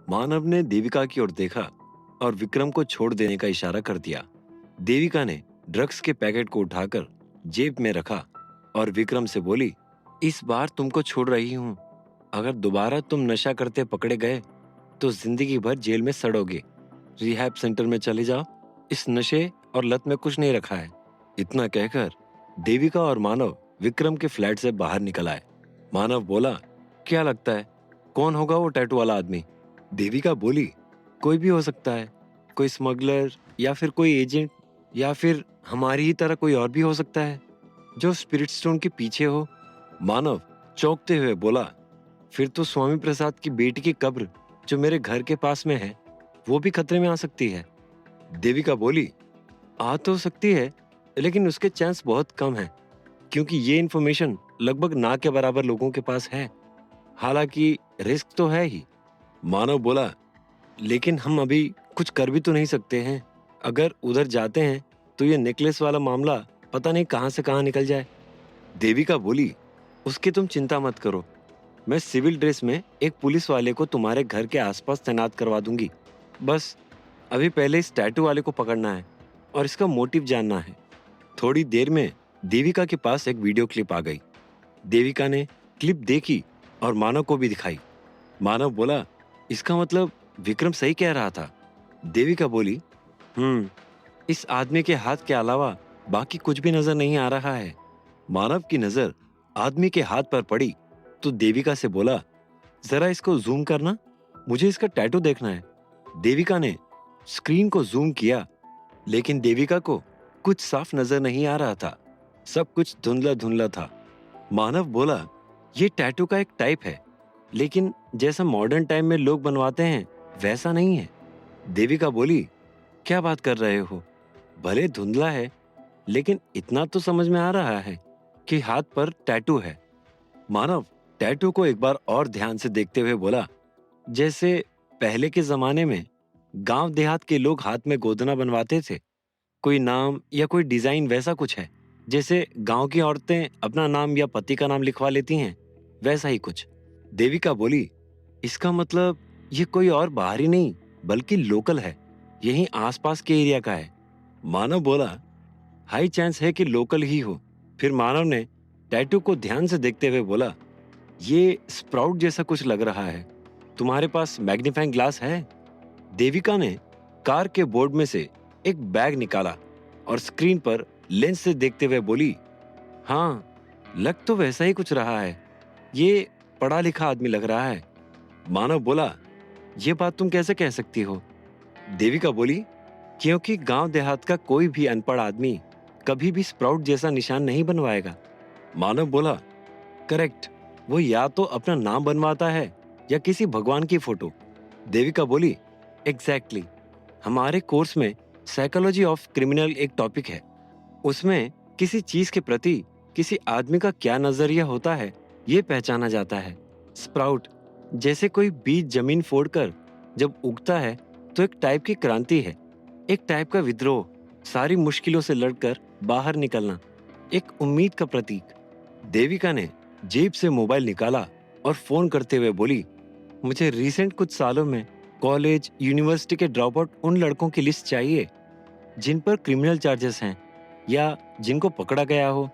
मानव ने देविका की ओर देखा और विक्रम को छोड़ देने का इशारा कर दिया। देविका ने ड्रग्स के पैकेट को उठाकर जेब में रखा और विक्रम से बोली, इस बार तुमको छोड़ रही हूं। अगर दोबारा तुम नशा करते पकड़े गए तो जिंदगी भर जेल में सड़ोगे। रिहैब सेंटर में चले जाओ। इस नशे और लत में कुछ नहीं रखा है। इतना कहकर देविका और मानव विक्रम के फ्लैट से बाहर निकल आए। मानव बोला, क्या लगता है कौन होगा वो टैटू वाला आदमी? देविका बोली, कोई भी हो सकता है। कोई स्मगलर या फिर कोई एजेंट या फिर हमारी ही तरह कोई और भी हो सकता है जो स्पिरिट स्टोन के पीछे हो। मानव चौंकते हुए बोला, फिर तो स्वामी प्रसाद की बेटी की कब्र जो मेरे घर के पास में है वो भी खतरे में आ सकती है। देविका बोली, आ तो सकती है लेकिन उसके चांस बहुत कम है क्योंकि ये इन्फॉर्मेशन लगभग ना के बराबर लोगों के पास है। हालांकि रिस्क तो है ही। मानव बोला, लेकिन हम अभी कुछ कर भी तो नहीं सकते हैं। अगर उधर जाते हैं तो ये नेकलेस वाला मामला पता नहीं कहां से कहां निकल जाए। देविका बोली, उसकी तुम चिंता मत करो। मैं सिविल ड्रेस में एक पुलिस वाले को तुम्हारे घर के आसपास तैनात करवा दूंगी। बस अभी पहले इस टैटू वाले को पकड़ना है और इसका मोटिव जानना है। थोड़ी देर में देविका के पास एक वीडियो क्लिप आ गई। देविका ने क्लिप देखी और मानव को भी दिखाई। मानव बोला, इसका मतलब विक्रम सही कह रहा था। देविका बोली, इस आदमी के हाथ के अलावा बाकी कुछ भी नजर नहीं आ रहा है। मानव की नजर आदमी के हाथ पर पड़ी तो देविका से बोला, जरा इसको जूम करना, मुझे इसका टैटू देखना है। देविका ने स्क्रीन को जूम किया लेकिन देविका को कुछ साफ नजर नहीं आ रहा था। सब कुछ धुंधला धुंधला था। मानव बोला, ये टैटू का एक टाइप है लेकिन जैसा मॉडर्न टाइम में लोग बनवाते हैं वैसा नहीं है। देविका बोली, क्या बात कर रहे हो? भले धुंधला है लेकिन इतना तो समझ में आ रहा है कि हाथ पर टैटू है। मानव टैटू को एक बार और ध्यान से देखते हुए बोला, जैसे पहले के जमाने में गांव देहात के लोग हाथ में गोदना बनवाते थे। कोई नाम या कोई डिजाइन वैसा कुछ है, जैसे गांव की औरतें अपना नाम या पति का नाम लिखवा लेती हैं, वैसा ही कुछ। देविका बोली, इसका मतलब ये कोई और बाहरी नहीं बल्कि लोकल है, यहीं आसपास के एरिया का है। मानव बोला, हाई चांस है कि लोकल ही हो। फिर मानव ने टैटू को ध्यान से देखते हुए बोला, ये स्प्राउट जैसा कुछ लग रहा है। तुम्हारे पास मैग्नीफाइंग ग्लास है? देविका ने कार के बोर्ड में से एक बैग निकाला और स्क्रीन पर लेंस से देखते हुए बोली, हाँ, लग तो वैसा ही कुछ रहा है। ये पढ़ा लिखा आदमी लग रहा है। मानव बोला, ये बात तुम कैसे कह सकती हो? देविका बोली, क्योंकि गांव देहात का कोई भी अनपढ़ आदमी कभी भी स्प्राउट जैसा निशान नहीं बनवाएगा। मानव बोला, करेक्ट, वो या तो अपना नाम बनवाता है या किसी भगवान की फोटो। देविका बोली, एग्जैक्टली। हमारे कोर्स में साइकोलॉजी ऑफ क्रिमिनल एक टॉपिक है। उसमें किसी चीज के प्रति किसी आदमी का क्या नजरिया होता है ये पहचाना जाता है। स्प्राउट जैसे कोई बीज जमीन फोड़कर जब उगता है तो एक टाइप की क्रांति है, एक टाइप का विद्रोह, सारी मुश्किलों से लड़कर बाहर निकलना, एक उम्मीद का प्रतीक। देविका ने जेब से मोबाइल निकाला और फोन करते हुए बोली, मुझे रिसेंट कुछ सालों में कॉलेज यूनिवर्सिटी के ड्रॉप आउट उन लड़कों की लिस्ट चाहिए जिन पर क्रिमिनल चार्जेस हैं या जिनको पकड़ा गया हो।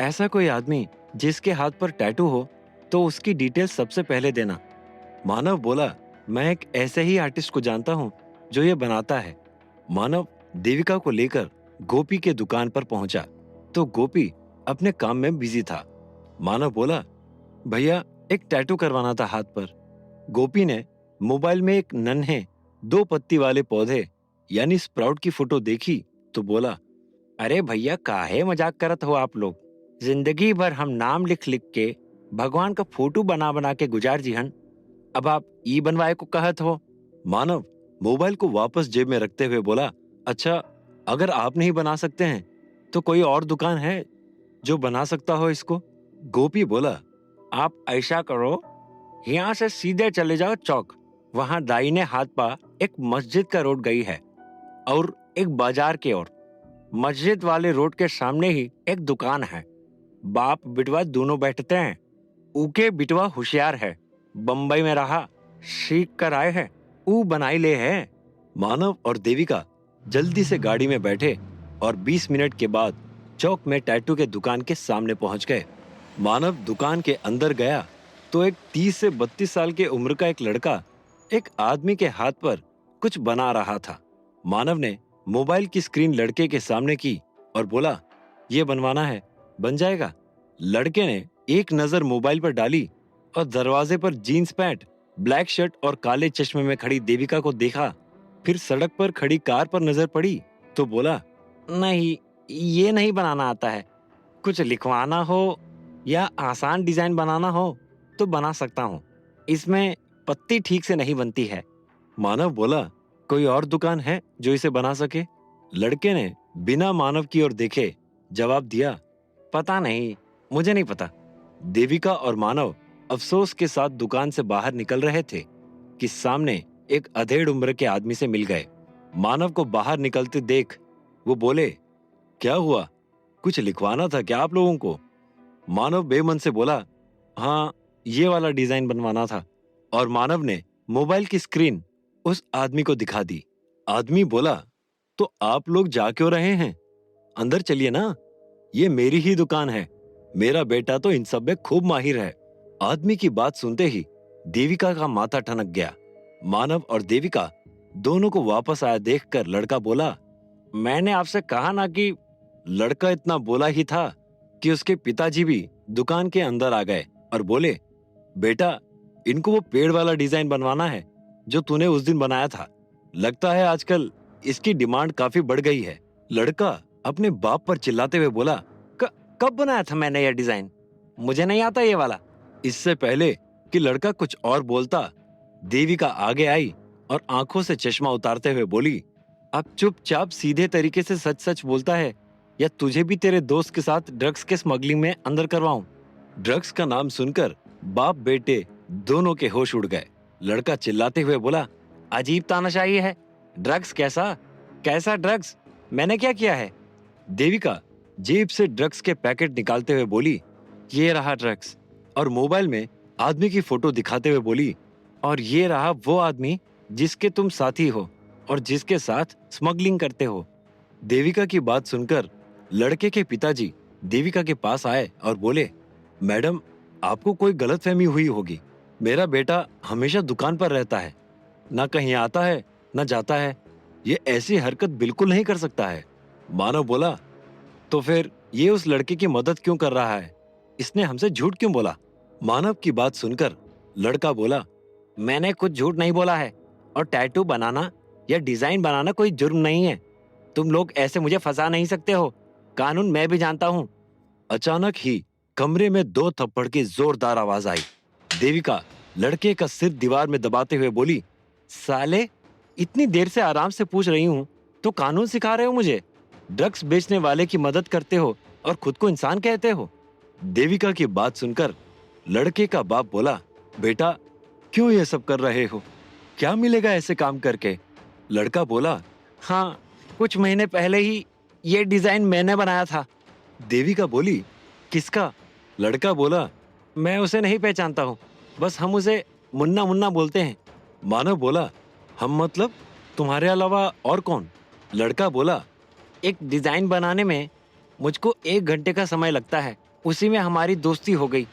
ऐसा कोई आदमी जिसके हाथ पर टैटू हो तो उसकी डिटेल्स सबसे पहले देना। मानव बोला, मैं एक ऐसे ही आर्टिस्ट को जानता हूँ जो ये बनाता है। मानव देविका को लेकर गोपी के दुकान पर पहुंचा तो गोपी अपने काम में बिजी था। मानव बोला, भैया एक टैटू करवाना था हाथ पर। गोपी ने मोबाइल में एक नन्हे 2 पत्ती वाले पौधे यानी स्प्राउट की फोटो देखी तो बोला, अरे भैया काहे मजाक करत हो आप लोग? जिंदगी भर हम नाम लिख लिख के भगवान का फोटो बना बना के गुजार जीहन, अब आप ई बनवाए को कहत हो। मानव मोबाइल को वापस जेब में रखते हुए बोला, अच्छा, अगर आप नहीं बना सकते हैं तो कोई और दुकान है जो बना सकता हो इसको? गोपी बोला, आप ऐसा करो, यहाँ से सीधे चले जाओ चौक, वहां दाहिने हाथ पा एक मस्जिद का रोड गई है और एक बाजार की ओर। मस्जिद वाले रोड के सामने ही एक दुकान है। बाप बिटवा दोनों बैठते हैं। ऊके बिटवा होशियार है, बम्बई में रहा, सीख कर आए हैं, ऊ बनाई ले है। मानव और देविका जल्दी से गाड़ी में बैठे और 20 मिनट के बाद चौक में टैटू के दुकान के सामने पहुंच गए। मानव दुकान के अंदर गया तो एक 30 से 32 साल के उम्र का एक लड़का एक आदमी के हाथ पर कुछ बना रहा था। मानव ने मोबाइल की स्क्रीन लड़के के सामने की और बोला, ये बनवाना है, बन जाएगा। लड़के ने एक नजर मोबाइल पर डाली और दरवाजे पर जीन्स पैंट, ब्लैक शर्ट और काले चश्मे में खड़ी देविका को देखा। फिर सड़क पर खड़ी कार पर नजर पड़ी तो बोला, नहीं, ये नहीं बनाना आता है। कुछ लिखवाना हो या आसान डिजाइन बनाना हो तो बना सकता हूँ, इसमें पत्ती ठीक से नहीं बनती है। मानव बोला, कोई और दुकान है जो इसे बना सके? लड़के ने बिना मानव की ओर देखे जवाब दिया, पता नहीं, मुझे नहीं पता। देविका और मानव अफसोस के साथ दुकान से बाहर निकल रहे थे कि सामने एक अधेड़ उम्र के आदमी से मिल गए। मानव को बाहर निकलते देख वो बोले, क्या हुआ, कुछ लिखवाना था क्या आप लोगों को? मानव बेमन से बोला, हाँ, ये वाला डिजाइन बनवाना था। और मानव ने मोबाइल की स्क्रीन उस आदमी को दिखा दी। आदमी बोला, तो आप लोग जा क्यों रहे हैं? अंदर चलिए ना, ये मेरी ही दुकान है, मेरा बेटा तो इन सब में खूब माहिर है। आदमी की बात सुनते ही देविका का माथा ठनक गया। मानव और देविका दोनों को वापस आया देखकर लड़का बोला, मैंने आपसे कहा ना कि। लड़का इतना बोला ही था कि उसके पिताजी भी दुकान के अंदर आ गए और बोले, बेटा, इनको वो पेड़ वाला डिजाइन बनवाना है जो तूने उस दिन बनाया था। लगता है आजकल इसकी डिमांड काफी बढ़ गई है। लड़का अपने बाप पर चिल्लाते हुए बोला, कब बनाया था मैंने यह डिजाइन? मुझे नहीं आता ये वाला। इससे पहले कि लड़का कुछ और बोलता, देविका आगे आई और आंखों से चश्मा उतारते हुए बोली, अब चुपचाप सीधे तरीके से सच सच बोलता है या तुझे भी तेरे दोस्त के साथ ड्रग्स के स्मगलिंग में अंदर करवाऊं? ड्रग्स का नाम सुनकर बाप बेटे दोनों के होश उड़ गए। लड़का चिल्लाते हुए बोला, अजीब तानाशाही है, ड्रग्स कैसा? कैसा ड्रग्स? मैंने क्या किया है? देविका जेब से ड्रग्स के पैकेट निकालते हुए बोली, ये रहा ड्रग्स। और मोबाइल में आदमी की फोटो दिखाते हुए बोली, और ये रहा वो आदमी जिसके तुम साथी हो और जिसके साथ स्मगलिंग करते हो। देविका की बात सुनकर लड़के के पिताजी देविका के पास आए और बोले, मैडम, आपको कोई गलतफहमी हुई होगी। मेरा बेटा हमेशा दुकान पर रहता है, ना कहीं आता है ना जाता है। ये ऐसी हरकत बिल्कुल नहीं कर सकता है। मानव बोला, तो फिर ये उस लड़के की मदद क्यों कर रहा है? इसने हमसे झूठ क्यों बोला? मानव की बात सुनकर लड़का बोला, मैंने कुछ झूठ नहीं बोला है, और टैटू बनाना या डिजाइन बनाना कोई जुर्म नहीं है। तुम लोग ऐसे मुझे फंसा नहीं सकते हो, कानून मैं भी जानता हूँ। अचानक ही कमरे में 2 थप्पड़ की जोरदार आवाज आई। देविका लड़के का सिर दीवार में दबाते हुए बोली, साले, इतनी देर से आराम से पूछ रही हूँ तो कानून सिखा रहे हो मुझे? ड्रग्स बेचने वाले की मदद करते हो और खुद को इंसान कहते हो? देविका की बात सुनकर लड़के का बाप बोला, बेटा, क्यों ये सब कर रहे हो? क्या मिलेगा ऐसे काम करके? लड़का बोला, हाँ, कुछ महीने पहले ही ये डिजाइन मैंने बनाया था। देविका बोली, किसका? लड़का बोला, मैं उसे नहीं पहचानता हूँ, बस हम उसे मुन्ना मुन्ना बोलते हैं। मानव बोला, हम मतलब तुम्हारे अलावा और कौन? लड़का बोला, एक डिजाइन बनाने में मुझको 1 घंटे का समय लगता है, उसी में हमारी दोस्ती हो गई।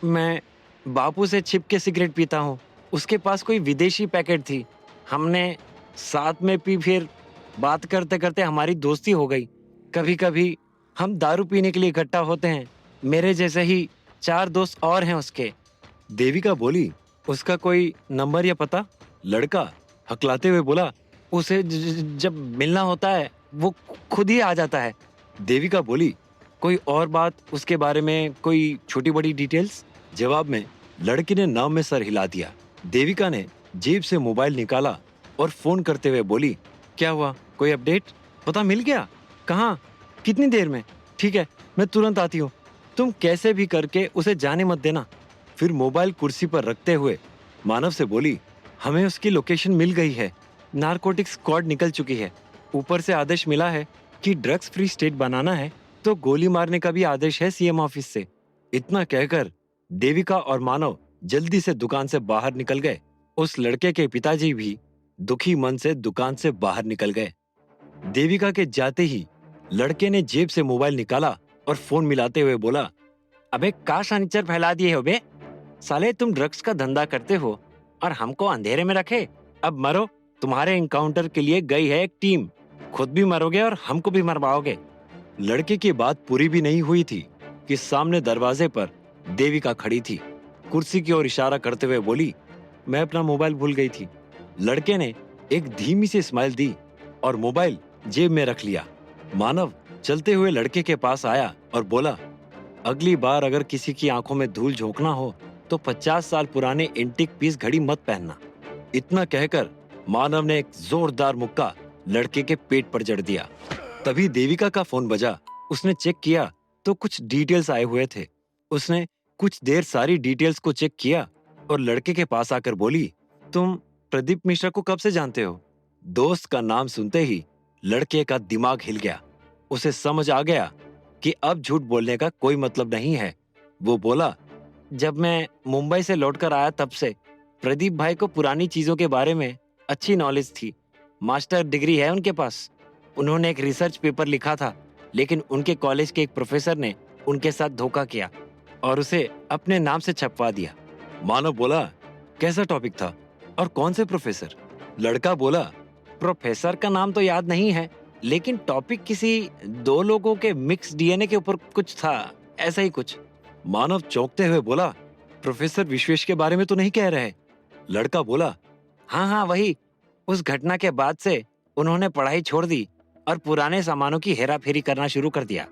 मैं बापू से छिप के सिगरेट पीता हूँ, उसके पास कोई विदेशी पैकेट थी, हमने साथ में पी, फिर बात करते करते हमारी दोस्ती हो गई। कभी कभी हम दारू पीने के लिए इकट्ठा होते हैं, मेरे जैसे ही 4 दोस्त और हैं उसके। देविका बोली, उसका कोई नंबर या पता? लड़का हकलाते हुए बोला, उसे जब मिलना होता है वो खुद ही आ जाता है। देविका बोली, कोई और बात उसके बारे में, कोई छोटी बड़ी डिटेल्स? जवाब में लड़की ने नाम में सर हिला दिया। देविका ने जेब से मोबाइल निकाला और फोन करते हुए बोली, क्या हुआ, कोई अपडेट? पता मिल गया? कहाँ? कितनी देर में? ठीक है, मैं तुरंत आती हूँ, तुम कैसे भी करके उसे जाने मत देना। फिर मोबाइल कुर्सी पर रखते हुए मानव से बोली, हमें उसकी लोकेशन मिल गई है, नारकोटिक्स स्क्वाड निकल चुकी है, ऊपर से आदेश मिला है कि ड्रग्स फ्री स्टेट बनाना है तो गोली मारने का भी आदेश है सीएम ऑफिस से। इतना कहकर देविका और मानव जल्दी से दुकान से बाहर निकल गए। उस लड़के के पिताजी भी दुखी मन से दुकान से बाहर निकल गए। देविका के जाते ही लड़के ने जेब से मोबाइल निकाला और फोन मिलाते हुए बोला, अबे का शनिचर फैला दिए हो बे? साले तुम ड्रग्स का धंधा करते हो और हमको अंधेरे में रखे। अब मरो, तुम्हारे एनकाउंटर के लिए गई है एक टीम, खुद भी मरोगे और हमको भी मरवाओगे। लड़के की बात पूरी भी नहीं हुई थी कि सामने दरवाजे पर देविका खड़ी थी। कुर्सी की ओर इशारा करते हुए बोली, मैं अपना मोबाइल भूल गई थी। लड़के ने एक धीमी सी स्माइल दी और मोबाइल जेब में रख लिया। मानव चलते हुए लड़के के पास आया और बोला, अगली बार अगर किसी की आंखों में धूल झोंकना हो तो 50 साल पुराने एंटीक पीस घड़ी मत पहनना। इतना कहकर मानव ने एक जोरदार मुक्का लड़के के पेट पर जड़ दिया। तभी देविका का फोन बजा। उसने चेक किया तो कुछ डिटेल्स आए हुए थे। उसने कुछ देर सारी डिटेल्स को चेक किया और लड़के के पास आकर बोली, तुम प्रदीप मिश्रा को कब से जानते हो? दोस्त का नाम सुनते ही लड़के का दिमाग हिल गया। उसे समझ आ गया कि अब झूठ बोलने का कोई मतलब नहीं है। वो बोला, जब मैं मुंबई से लौटकर आया तब से प्रदीप भाई को पुरानी चीजों के बारे में अच्छी नॉलेज थी। मास्टर डिग्री है उनके पास। उन्होंने एक रिसर्च पेपर लिखा था, लेकिन उनके कॉलेज के एक प्रोफेसर ने उनके साथ धोखा किया और उसे अपने नाम से छपवा दिया। मानव बोला, कैसा टॉपिक था और कौन से प्रोफेसर? लड़का बोला, प्रोफेसर का नाम तो याद नहीं है, लेकिन टॉपिक किसी दो लोगों के मिक्स डीएनए के ऊपर कुछ था, ऐसा ही कुछ। मानव चौंकते हुए बोला, प्रोफेसर विश्वेश के बारे में तो नहीं कह रहे? लड़का बोला, हाँ हाँ वही। उस घटना के बाद से उन्होंने पढ़ाई छोड़ दी और पुराने सामानों की हेराफेरी करना शुरू कर दिया।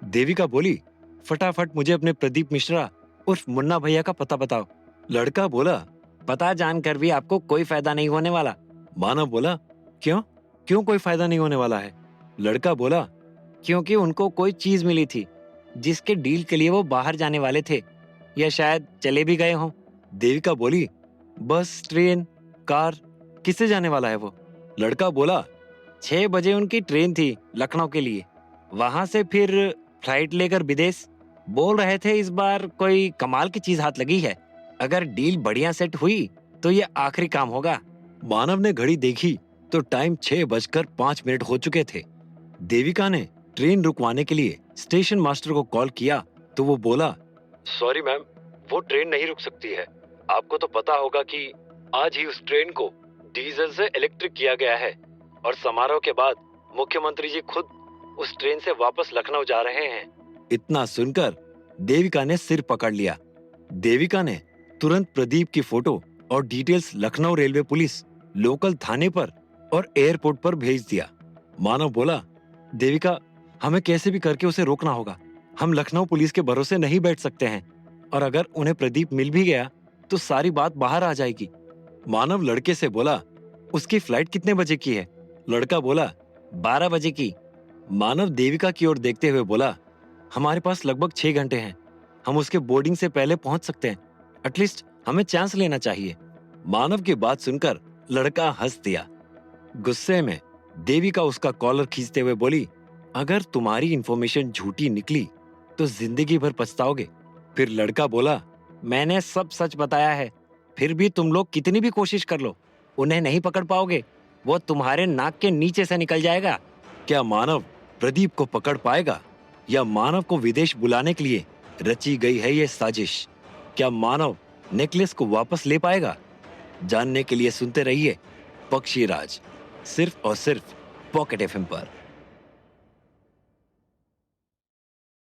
देविका बोली, फटाफट मुझे अपने प्रदीप मिश्रा उर्फ मुन्ना भैया का पता बताओ। लड़का बोला, पता जानकर भी आपको कोई फायदा नहीं होने वाला। मानव बोला, क्यों? क्यों कोई फायदा नहीं होने वाला है? लड़का बोला, क्योंकि उनको कोई चीज मिली थी जिसके डील के लिए वो बाहर जाने वाले थे, या शायद चले भी गए हों। देविका बोली, बस, ट्रेन, कार, किससे जाने वाला है वो? लड़का बोला, 6 बजे उनकी ट्रेन थी लखनऊ के लिए, वहां से फिर फ्लाइट लेकर विदेश। बोल रहे थे इस बार कोई कमाल की चीज हाथ लगी है, अगर डील बढ़िया सेट हुई तो ये आखिरी काम होगा। मानव ने घड़ी देखी तो टाइम 6:05 हो चुके थे। देविका ने ट्रेन रुकवाने के लिए स्टेशन मास्टर को कॉल किया तो वो बोला, सॉरी मैम, वो ट्रेन नहीं रुक सकती है। आपको तो पता होगा कि आज ही उस ट्रेन को डीजल से इलेक्ट्रिक किया गया है और समारोह के बाद मुख्यमंत्री जी खुद उस ट्रेन से वापस लखनऊ जा रहे हैं। इतना सुनकर देविका ने सिर पकड़ लिया। देविका ने तुरंत प्रदीप की फोटो और details Lucknow railway police local थाने पर और एयरपोर्ट पर भेज दिया। मानव बोला, देविका, हमें कैसे भी करके उसे रोकना होगा। हम लखनऊ पुलिस के भरोसे नहीं बैठ सकते हैं, और अगर उन्हें प्रदीप मिल भी गया तो सारी बात बाहर आ जाएगी। मानव लड़के से बोला, उसकी फ्लाइट कितने बजे की है? लड़का बोला, 12 बजे की। मानव देविका की ओर देखते हुए बोला, हमारे पास लगभग 6 घंटे हैं, हम उसके बोर्डिंग से पहले पहुंच सकते हैं। एटलीस्ट हमें चांस लेना चाहिए। मानव की बात सुनकर लड़का हंस दिया। गुस्से में देविका उसका कॉलर खींचते हुए बोली, अगर तुम्हारी इंफॉर्मेशन झूठी निकली तो जिंदगी भर पछताओगे। फिर लड़का बोला, मैंने सब सच बताया है, फिर भी तुम लोग कितनी भी कोशिश कर लो उन्हें नहीं पकड़ पाओगे। वो तुम्हारे नाक के नीचे से निकल जाएगा। क्या मानव प्रदीप को पकड़ पाएगा, या मानव को विदेश बुलाने के लिए रची गई है ये साजिश? क्या मानव नेकलेस को वापस ले पाएगा? जानने के लिए सुनते रहिए पक्षी राज, सिर्फ और सिर्फ पॉकेट एफएम पर।